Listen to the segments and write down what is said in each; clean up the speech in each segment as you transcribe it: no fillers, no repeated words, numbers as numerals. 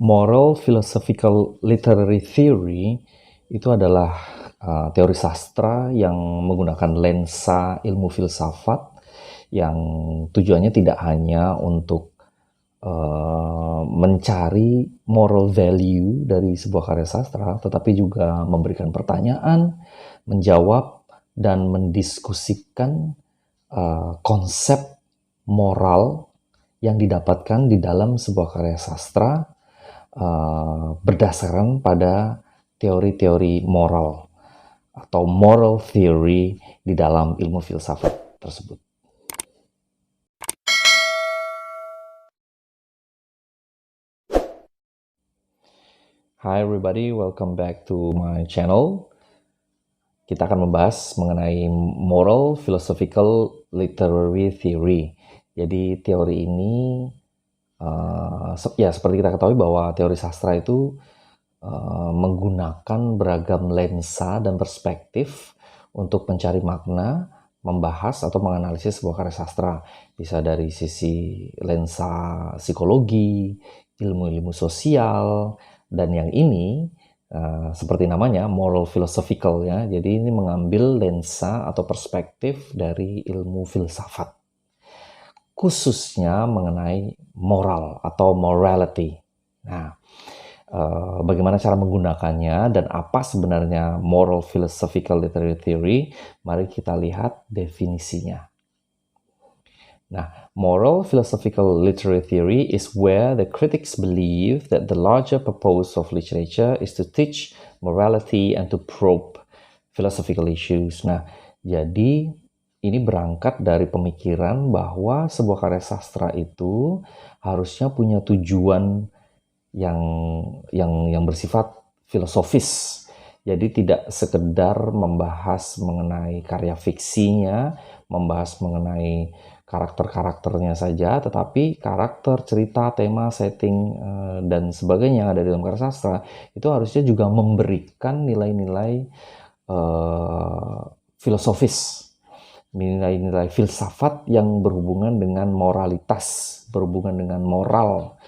Moral philosophical literary theory itu adalah teori sastra yang menggunakan lensa ilmu filsafat yang tujuannya tidak hanya untuk mencari moral value dari sebuah karya sastra, tetapi juga memberikan pertanyaan, menjawab, dan mendiskusikan konsep moral yang didapatkan di dalam sebuah karya sastra berdasarkan pada teori-teori moral atau moral theory di dalam ilmu filsafat tersebut. Hi everybody, welcome back to my channel. Kita akan membahas mengenai moral philosophical literary theory. Jadi teori ini seperti kita ketahui bahwa teori sastra itu menggunakan beragam lensa dan perspektif untuk mencari makna, membahas atau menganalisis sebuah karya sastra. Bisa dari sisi lensa psikologi, ilmu-ilmu sosial, dan yang ini seperti namanya moral philosophical ya. Jadi ini mengambil lensa atau perspektif dari ilmu filsafat, khususnya mengenai moral atau morality. Nah, bagaimana cara menggunakannya dan apa sebenarnya moral philosophical literary theory? Mari kita lihat definisinya. Nah, moral philosophical literary theory is where the critics believe that the larger purpose of literature is to teach morality and to probe philosophical issues. Nah, jadi ini berangkat dari pemikiran bahwa sebuah karya sastra itu harusnya punya tujuan yang bersifat filosofis. Jadi tidak sekedar membahas mengenai karya fiksinya, membahas mengenai karakter-karakternya saja, tetapi karakter, cerita, tema, setting, dan sebagainya yang ada di dalam karya sastra itu harusnya juga memberikan nilai-nilai filosofis, nilai-nilai filsafat yang berhubungan dengan moralitas, berhubungan dengan moral,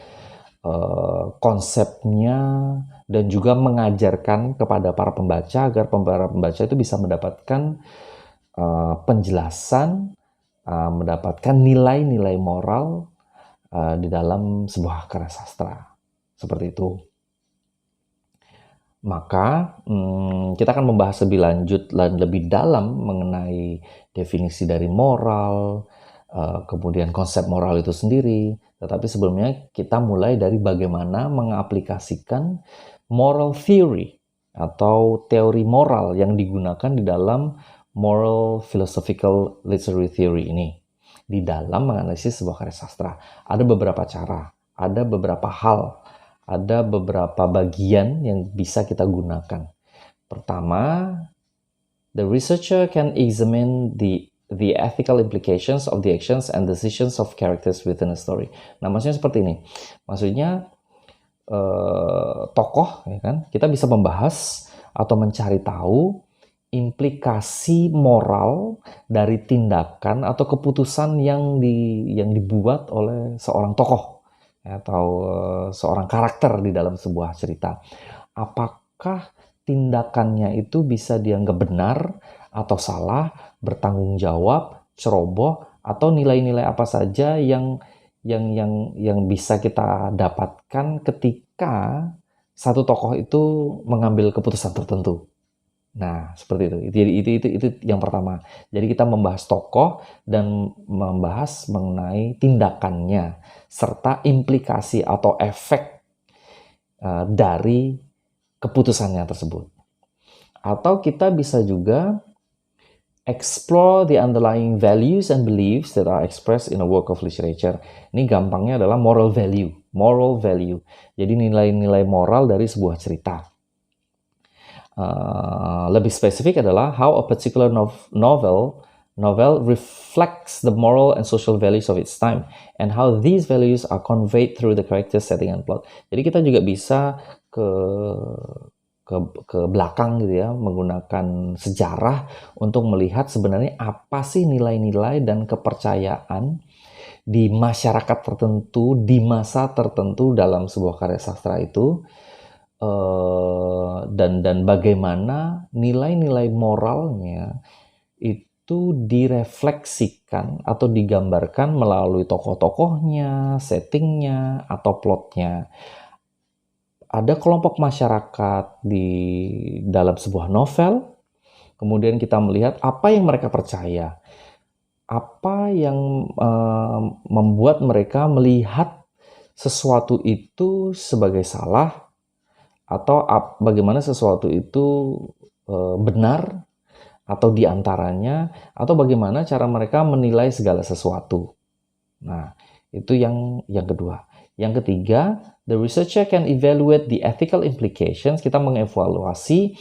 konsepnya, dan juga mengajarkan kepada para pembaca agar para pembaca itu bisa mendapatkan penjelasan, mendapatkan nilai-nilai moral di dalam sebuah karya sastra. Seperti itu. Maka kita akan membahas lebih lanjut dan lebih dalam mengenai definisi dari moral, kemudian konsep moral itu sendiri. Tetapi sebelumnya kita mulai dari bagaimana mengaplikasikan moral theory atau teori moral yang digunakan di dalam moral philosophical literary theory ini di dalam menganalisis sebuah karya sastra. Ada beberapa cara, ada beberapa hal, ada beberapa bagian yang bisa kita gunakan. Pertama, the researcher can examine the ethical implications of the actions and decisions of characters within a story. Nah, maksudnya seperti ini. Maksudnya tokoh, ya kan? Kita bisa membahas atau mencari tahu implikasi moral dari tindakan atau keputusan yang dibuat oleh seorang tokoh atau seorang karakter di dalam sebuah cerita. Apakah tindakannya itu bisa dianggap benar atau salah, bertanggung jawab, ceroboh, atau nilai-nilai apa saja yang bisa kita dapatkan ketika satu tokoh itu mengambil keputusan tertentu. Nah, seperti itu. Itu yang pertama. Jadi kita membahas tokoh dan membahas mengenai tindakannya serta implikasi atau efek dari keputusannya tersebut. Atau kita bisa juga explore the underlying values and beliefs that are expressed in a work of literature. Ini gampangnya adalah moral value. Moral value. Jadi nilai-nilai moral dari sebuah cerita. Lebih spesifik adalah how a particular novel reflects the moral and social values of its time and how these values are conveyed through the character, setting, and plot. Jadi kita juga bisa ke belakang gitu ya, menggunakan sejarah untuk melihat sebenarnya apa sih nilai-nilai dan kepercayaan di masyarakat tertentu, di masa tertentu dalam sebuah karya sastra itu, dan bagaimana nilai-nilai moralnya itu direfleksikan atau digambarkan melalui tokoh-tokohnya, settingnya, atau plotnya. Ada kelompok masyarakat di dalam sebuah novel, kemudian kita melihat apa yang mereka percaya, apa yang membuat mereka melihat sesuatu itu sebagai salah, atau bagaimana sesuatu itu benar, atau diantaranya, atau bagaimana cara mereka menilai segala sesuatu. Nah, itu yang kedua. Yang ketiga, the researcher can evaluate the ethical implications. Kita mengevaluasi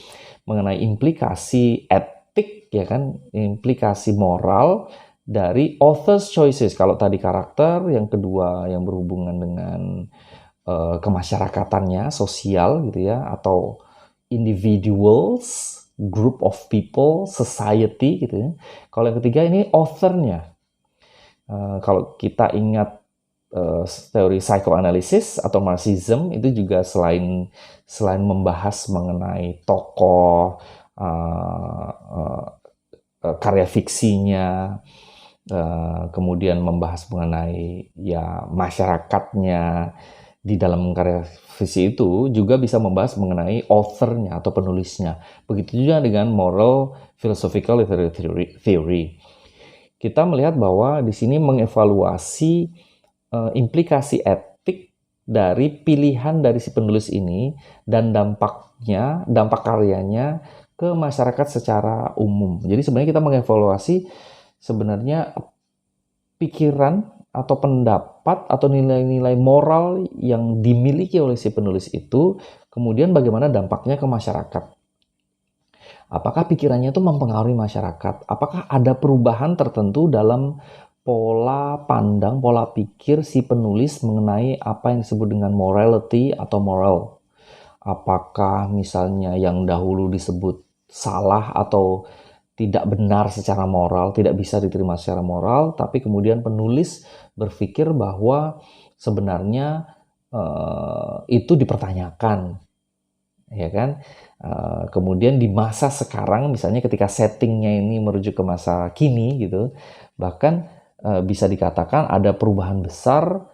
mengenai implikasi etik, ya kan, implikasi moral dari author's choices. Kalau tadi karakter, yang kedua yang berhubungan dengan kemasyarakatannya, sosial gitu ya, atau individuals, group of people, society gitu ya. Kalau yang ketiga ini authornya. Kalau kita ingat teori psychoanalysis atau Marxism, itu juga selain membahas mengenai tokoh, karya fiksinya, kemudian membahas mengenai ya masyarakatnya di dalam karya fiksi, itu juga bisa membahas mengenai authornya atau penulisnya. Begitu juga dengan moral philosophical literary theory. Kita melihat bahwa di sini mengevaluasi implikasi etik dari pilihan dari si penulis ini dan dampak karyanya ke masyarakat secara umum. Jadi sebenarnya kita mengevaluasi sebenarnya pikiran atau pendapat atau nilai-nilai moral yang dimiliki oleh si penulis itu, kemudian bagaimana dampaknya ke masyarakat. Apakah pikirannya itu mempengaruhi masyarakat? Apakah ada perubahan tertentu dalam pola pandang, pola pikir si penulis mengenai apa yang disebut dengan morality atau moral? Apakah misalnya yang dahulu disebut salah atau tidak benar secara moral, tidak bisa diterima secara moral, tapi kemudian penulis berpikir bahwa sebenarnya itu dipertanyakan, ya kan? Kemudian di masa sekarang, misalnya ketika settingnya ini merujuk ke masa kini gitu, bahkan bisa dikatakan ada perubahan besar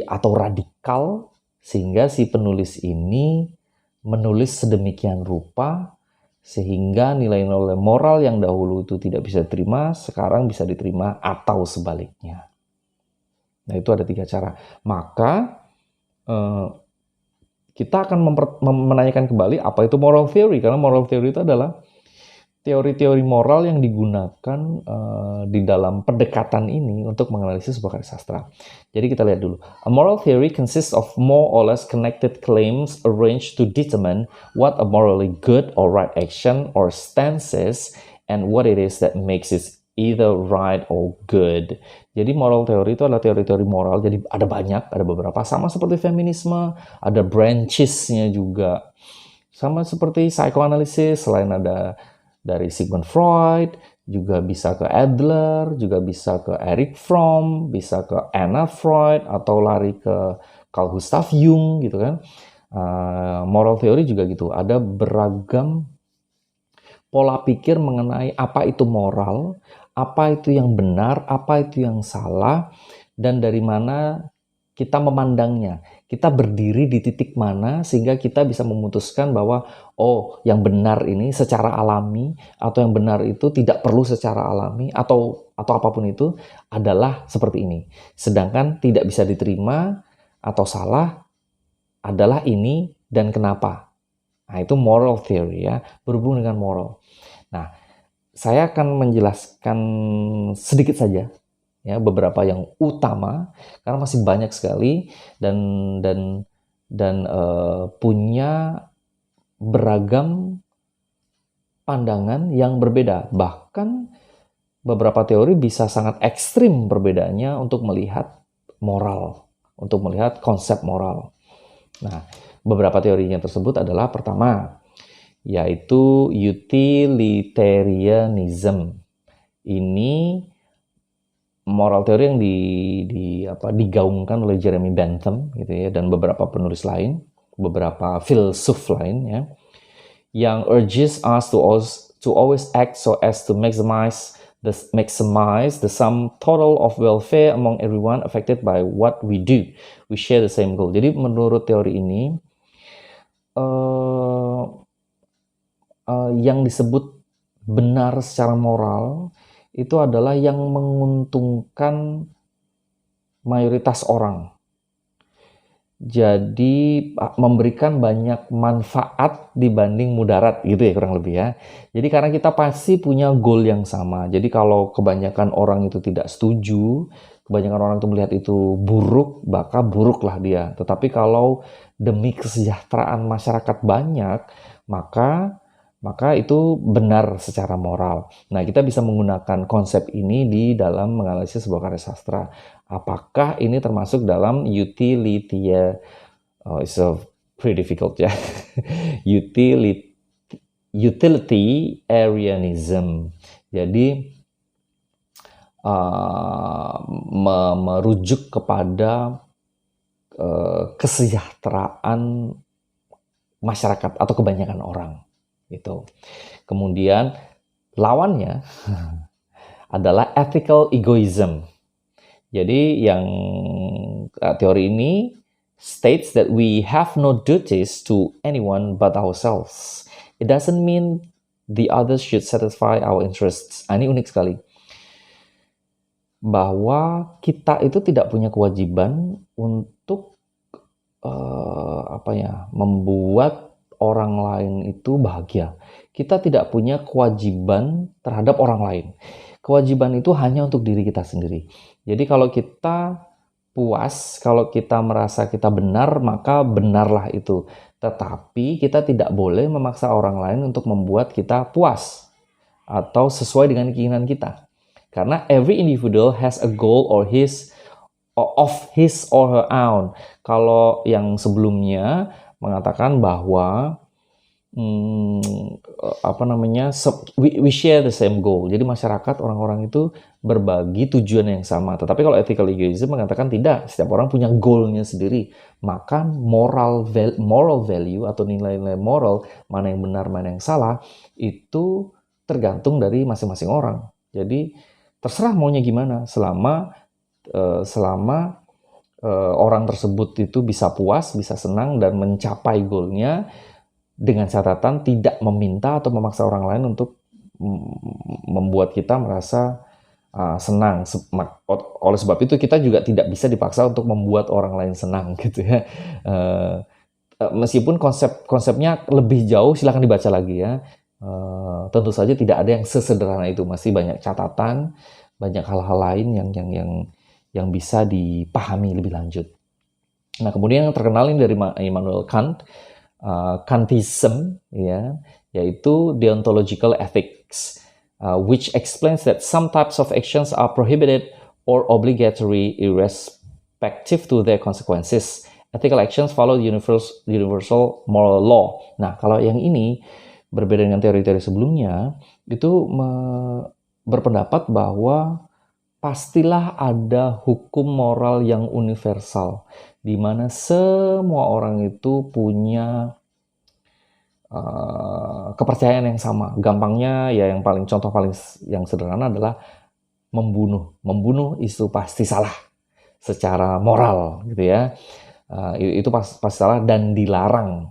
atau radikal sehingga si penulis ini menulis sedemikian rupa sehingga nilai-nilai moral yang dahulu itu tidak bisa diterima, sekarang bisa diterima atau sebaliknya. Nah, itu ada 3 cara. Maka kita akan menanyakan kembali apa itu moral theory, karena moral theory itu adalah teori-teori moral yang digunakan di dalam pendekatan ini untuk menganalisis sebuah karya sastra. Jadi kita lihat dulu. A moral theory consists of more or less connected claims arranged to determine what a morally good or right action or stance is and what it is that makes it either right or good. Jadi moral theory itu adalah teori-teori moral. Jadi ada banyak, ada beberapa. Sama seperti feminisme, ada branches-nya juga. Sama seperti psychoanalysis, selain ada dari Sigmund Freud, juga bisa ke Adler, juga bisa ke Erich Fromm, bisa ke Anna Freud, atau lari ke Carl Gustav Jung gitu kan. Moral theory juga gitu, ada beragam pola pikir mengenai apa itu moral, apa itu yang benar, apa itu yang salah, dan dari mana kita memandangnya. Kita berdiri di titik mana sehingga kita bisa memutuskan bahwa oh, yang benar ini secara alami, atau yang benar itu tidak perlu secara alami, atau apapun itu adalah seperti ini. Sedangkan tidak bisa diterima atau salah adalah ini dan kenapa. Nah, itu moral theory ya, berhubung dengan moral. Nah, saya akan menjelaskan sedikit saja ya beberapa yang utama karena masih banyak sekali dan punya beragam pandangan yang berbeda. Bahkan beberapa teori bisa sangat ekstrim perbedaannya untuk melihat moral, untuk melihat konsep moral. Nah, beberapa teorinya tersebut adalah pertama, yaitu utilitarianism. Ini moral teori yang digaungkan oleh Jeremy Bentham gitu ya, dan beberapa penulis lain, beberapa filsuf lain ya, yang urges us to always act so as to maximize the sum total of welfare among everyone affected by what we do. We share the same goal. Jadi menurut teori ini, yang disebut benar secara moral itu adalah yang menguntungkan mayoritas orang. Jadi memberikan banyak manfaat dibanding mudarat gitu ya, kurang lebih ya. Jadi karena kita pasti punya goal yang sama. Jadi kalau kebanyakan orang itu tidak setuju, kebanyakan orang itu melihat itu buruk, maka buruklah dia. Tetapi kalau demi kesejahteraan masyarakat banyak, maka itu benar secara moral. Nah, kita bisa menggunakan konsep ini di dalam menganalisis sebuah karya sastra. Apakah ini termasuk dalam it's a pretty difficult ya. Utilitarianism. Jadi merujuk kepada kesejahteraan masyarakat atau kebanyakan orang. Gitu. Kemudian lawannya adalah ethical egoism. Jadi yang teori ini states that we have no duties to anyone but ourselves. It doesn't mean the others should satisfy our interests. Ini unik sekali. Bahwa kita itu tidak punya kewajiban untuk membuat orang lain itu bahagia. Kita tidak punya kewajiban terhadap orang lain. Kewajiban itu hanya untuk diri kita sendiri. Jadi kalau kita puas, kalau kita merasa kita benar, maka benarlah itu. Tetapi kita tidak boleh memaksa orang lain untuk membuat kita puas atau sesuai dengan keinginan kita. Karena every individual has a goal of his or her own. Kalau yang sebelumnya mengatakan bahwa we share the same goal. Jadi masyarakat, orang-orang itu berbagi tujuan yang sama. Tetapi kalau ethical egoism mengatakan tidak, setiap orang punya goalnya sendiri. Maka moral value atau nilai-nilai moral, mana yang benar, mana yang salah, itu tergantung dari masing-masing orang. Jadi terserah maunya gimana, selama orang tersebut itu bisa puas, bisa senang, dan mencapai goalnya dengan catatan tidak meminta atau memaksa orang lain untuk membuat kita merasa senang. Oleh sebab itu kita juga tidak bisa dipaksa untuk membuat orang lain senang gitu ya. Meskipun konsepnya lebih jauh, silakan dibaca lagi ya. Tentu saja tidak ada yang sesederhana itu, masih banyak catatan, banyak hal-hal lain yang bisa dipahami lebih lanjut. Nah, kemudian yang terkenal ini dari Immanuel Kant, Kantism, ya, yaitu deontological ethics, which explains that some types of actions are prohibited or obligatory irrespective to their consequences. Ethical actions follow the universal moral law. Nah, kalau yang ini berbeda dengan teori-teori sebelumnya, itu berpendapat bahwa pastilah ada hukum moral yang universal, di mana semua orang itu punya kepercayaan yang sama. Gampangnya ya contoh paling yang sederhana adalah membunuh. Membunuh itu pasti salah secara moral gitu ya. Itu pasti salah dan dilarang.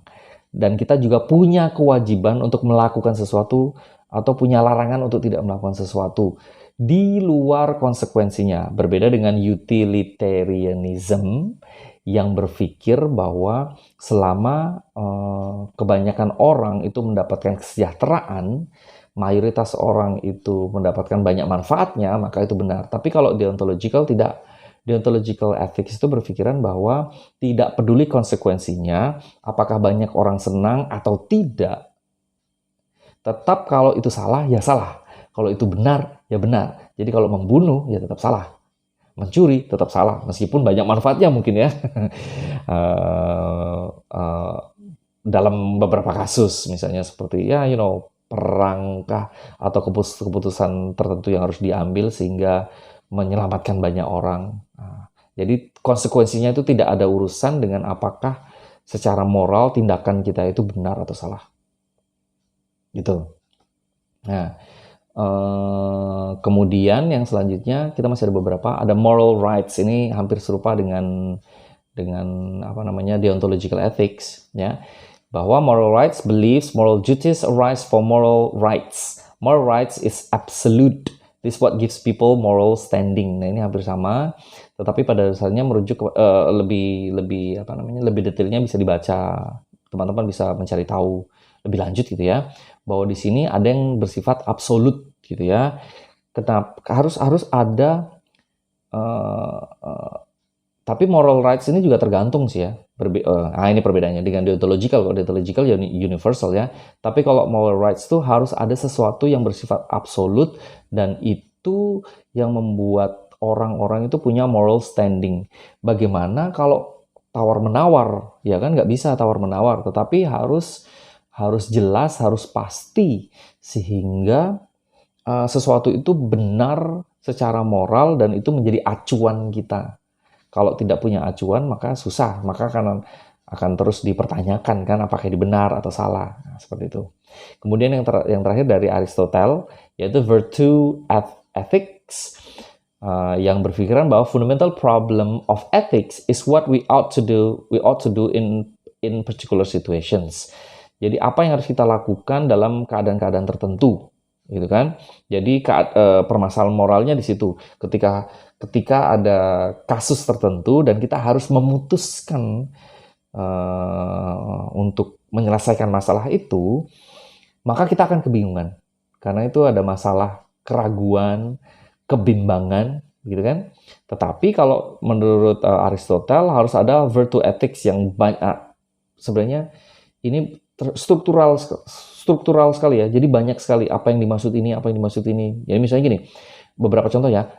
Dan kita juga punya kewajiban untuk melakukan sesuatu atau punya larangan untuk tidak melakukan sesuatu di luar konsekuensinya. Berbeda dengan utilitarianism yang berpikir bahwa selama kebanyakan orang itu mendapatkan kesejahteraan, mayoritas orang itu mendapatkan banyak manfaatnya, maka itu benar. Tapi kalau deontological tidak. Deontological ethics itu berpikiran bahwa tidak peduli konsekuensinya, apakah banyak orang senang atau tidak, tetap kalau itu salah, ya salah. Kalau itu benar, ya benar. Jadi kalau membunuh, ya tetap salah. Mencuri, tetap salah. Meskipun banyak manfaatnya mungkin ya. Dalam beberapa kasus, misalnya seperti perangkah atau keputusan tertentu yang harus diambil sehingga menyelamatkan banyak orang. Nah, jadi konsekuensinya itu tidak ada urusan dengan apakah secara moral tindakan kita itu benar atau salah. Gitu. Nah, kemudian yang selanjutnya kita masih ada beberapa, ada moral rights. Ini hampir serupa dengan apa namanya, deontological ethics, ya. Bahwa moral rights, beliefs, moral duties arise from moral rights. Moral rights is absolute. This what gives people moral standing. Nah, ini hampir sama, tetapi pada dasarnya merujuk lebih apa namanya, lebih detailnya bisa dibaca. Teman-teman bisa mencari tahu lebih lanjut gitu ya. Bahwa di sini ada yang bersifat absolut gitu ya. Kenapa harus ada tapi moral rights ini juga tergantung sih ya. Ini perbedaannya dengan deontological. Kalau deontological ya universal ya. Tapi kalau moral rights itu harus ada sesuatu yang bersifat absolut, dan itu yang membuat orang-orang itu punya moral standing. Bagaimana kalau tawar-menawar? Ya kan nggak bisa tawar-menawar, tetapi harus jelas, harus pasti, sehingga sesuatu itu benar secara moral dan itu menjadi acuan kita. Kalau tidak punya acuan, maka susah, maka akan terus dipertanyakan kan apakah ini benar atau salah. Nah, seperti itu. Kemudian yang terakhir dari Aristotle, yaitu virtue ethics, yang berpikiran bahwa fundamental problem of ethics is what we ought to do in particular situations. Jadi apa yang harus kita lakukan dalam keadaan-keadaan tertentu, gitu kan? Jadi permasalahan moralnya di situ. Ketika ada kasus tertentu dan kita harus memutuskan untuk menyelesaikan masalah itu, maka kita akan kebingungan. Karena itu ada masalah keraguan, kebimbangan, gitu kan? Tetapi kalau menurut Aristotle harus ada virtue ethics yang banyak. Sebenarnya ini struktural sekali ya. Jadi banyak sekali apa yang dimaksud ini. Jadi misalnya gini, beberapa contoh ya.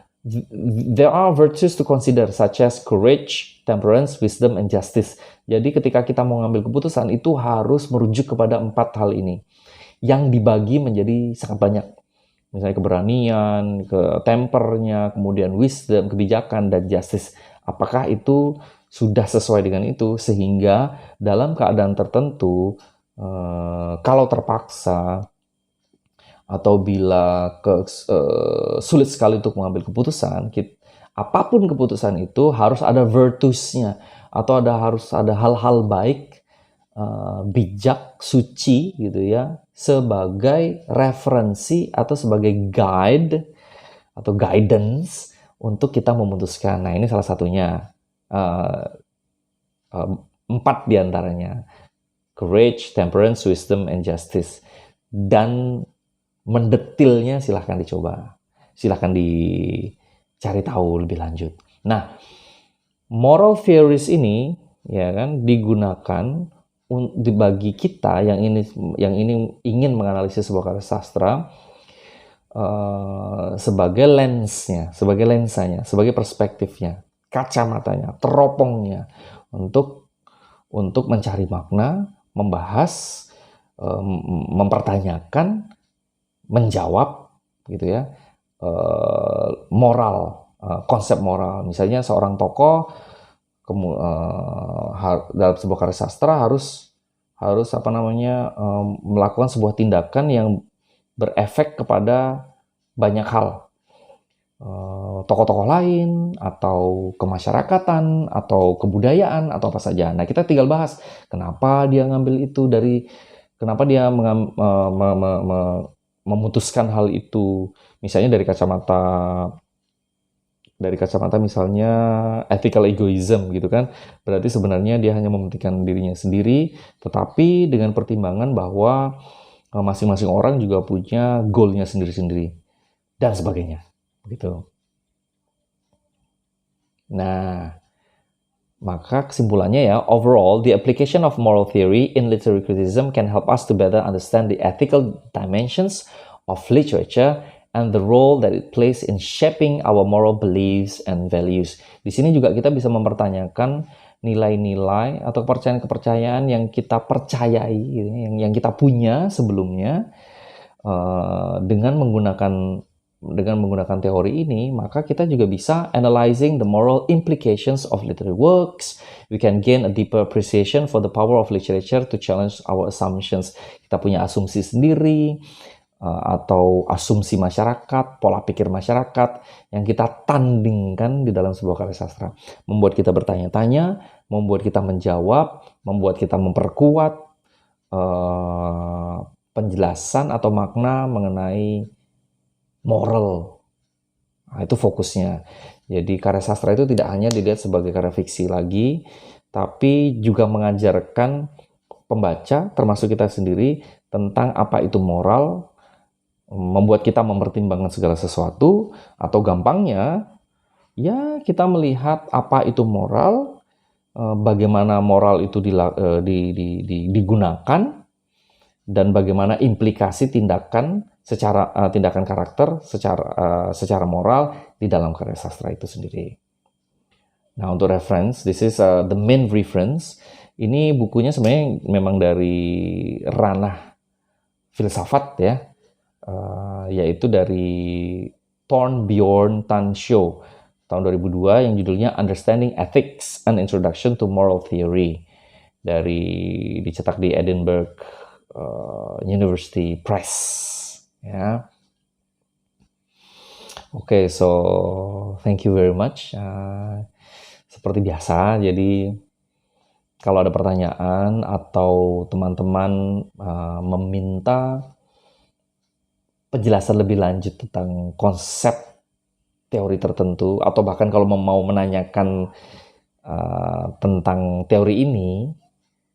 There are virtues to consider such as courage, temperance, wisdom, and justice. Jadi ketika kita mau ngambil keputusan itu harus merujuk kepada 4 hal ini yang dibagi menjadi sangat banyak. Misalnya keberanian, tempernya, kemudian wisdom, kebijakan, dan justice. Apakah itu sudah sesuai dengan itu sehingga dalam keadaan tertentu kalau terpaksa atau bila sulit sekali untuk mengambil keputusan, apapun keputusan itu harus ada virtues-nya atau harus ada hal-hal baik, bijak, suci gitu ya, sebagai referensi atau sebagai guide atau guidance untuk kita memutuskan. Nah, ini salah satunya. 4 diantaranya. Courage, temperance, wisdom, and justice. Dan mendetilnya silahkan dicoba. Silahkan dicari tahu lebih lanjut. Nah, moral theories ini ya kan digunakan bagi kita yang ini ingin menganalisis sebuah karya sastra sebagai lensanya, sebagai perspektifnya, kacamatanya, teropongnya untuk mencari makna, membahas, mempertanyakan, menjawab gitu ya, moral, konsep moral. Misalnya seorang tokoh dalam sebuah karya sastra harus melakukan sebuah tindakan yang berefek kepada banyak hal, tokoh-tokoh lain atau kemasyarakatan atau kebudayaan atau apa saja. Nah, kita tinggal bahas kenapa dia ngambil itu kenapa dia memutuskan hal itu, misalnya dari kacamata misalnya ethical egoism gitu kan. Berarti sebenarnya dia hanya mementingkan dirinya sendiri, tetapi dengan pertimbangan bahwa masing-masing orang juga punya goal-nya sendiri-sendiri dan sebagainya gitu. Nah, maka kesimpulannya ya, overall, the application of moral theory in literary criticism can help us to better understand the ethical dimensions of literature and the role that it plays in shaping our moral beliefs and values. Di sini juga kita bisa mempertanyakan nilai-nilai atau kepercayaan-kepercayaan yang kita percayai, yang kita punya sebelumnya, dengan menggunakan dengan menggunakan teori ini, maka kita juga bisa analyzing the moral implications of literary works. We can gain a deeper appreciation for the power of literature to challenge our assumptions. Kita punya asumsi sendiri, atau asumsi masyarakat, pola pikir masyarakat yang kita tandingkan di dalam sebuah karya sastra. Membuat kita bertanya-tanya, membuat kita menjawab, membuat kita memperkuat penjelasan atau makna mengenai moral. Nah, itu fokusnya. Jadi karya sastra itu tidak hanya dilihat sebagai karya fiksi lagi, tapi juga mengajarkan pembaca, termasuk kita sendiri, tentang apa itu moral, membuat kita mempertimbangkan segala sesuatu, atau gampangnya, ya kita melihat apa itu moral, bagaimana moral itu digunakan, dan bagaimana implikasi tindakan tindakan karakter secara moral di dalam karya sastra itu sendiri. Nah, untuk reference, this is the main reference. Ini bukunya sebenarnya memang dari ranah filsafat ya, yaitu dari Thorbjørn Tansjö tahun 2002 yang judulnya Understanding Ethics: An Introduction to Moral Theory, dicetak di Edinburgh University Press ya. Oke, so thank you very much. Seperti biasa, jadi kalau ada pertanyaan atau teman-teman meminta penjelasan lebih lanjut tentang konsep teori tertentu, atau bahkan kalau mau menanyakan tentang teori ini,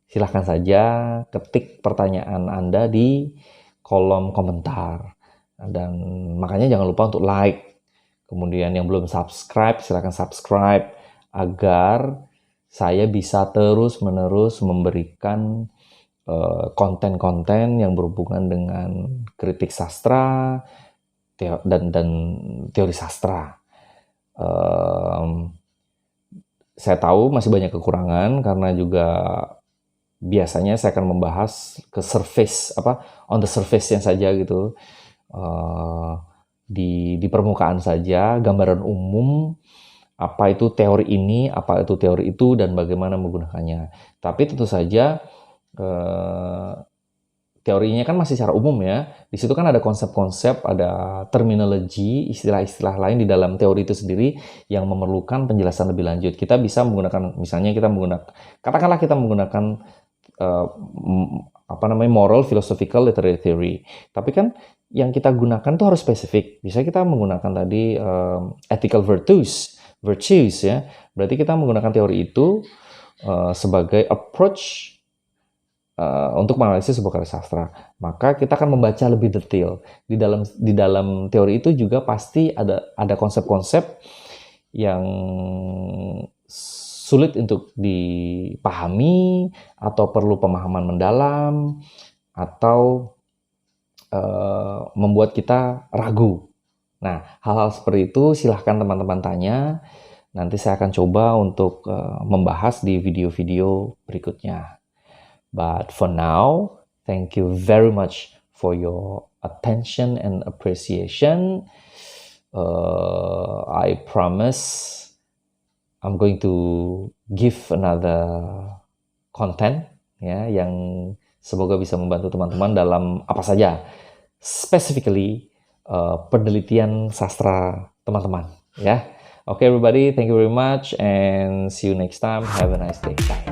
silahkan saja ketik pertanyaan Anda di kolom komentar. Dan makanya jangan lupa untuk like. Kemudian yang belum subscribe, silahkan subscribe agar saya bisa terus-menerus memberikan konten-konten yang berhubungan dengan kritik sastra dan teori sastra. Saya tahu masih banyak kekurangan karena juga biasanya saya akan membahas ke surface, on the surface-nya saja gitu, di permukaan saja, gambaran umum apa itu teori ini, apa itu teori itu, dan bagaimana menggunakannya. Tapi tentu saja teorinya kan masih secara umum ya. Di situ kan ada konsep-konsep, ada terminologi, istilah-istilah lain di dalam teori itu sendiri yang memerlukan penjelasan lebih lanjut. Kita bisa menggunakan, misalnya katakanlah kita menggunakan moral philosophical literary theory. Tapi kan yang kita gunakan tuh harus spesifik. Bisa kita menggunakan tadi ethical virtues ya. Berarti kita menggunakan teori itu sebagai approach untuk menganalisis sebuah karya sastra. Maka kita akan membaca lebih detail. Di dalam teori itu juga pasti ada konsep-konsep yang sulit untuk dipahami, atau perlu pemahaman mendalam, atau membuat kita ragu. Nah, hal-hal seperti itu silahkan teman-teman tanya. Nanti saya akan coba untuk membahas di video-video berikutnya. But for now, thank you very much for your attention and appreciation. I promise I'm going to give another content ya, yang semoga bisa membantu teman-teman dalam apa saja, specifically penelitian sastra teman-teman ya. Okay everybody, thank you very much and see you next time. Have a nice day. Bye.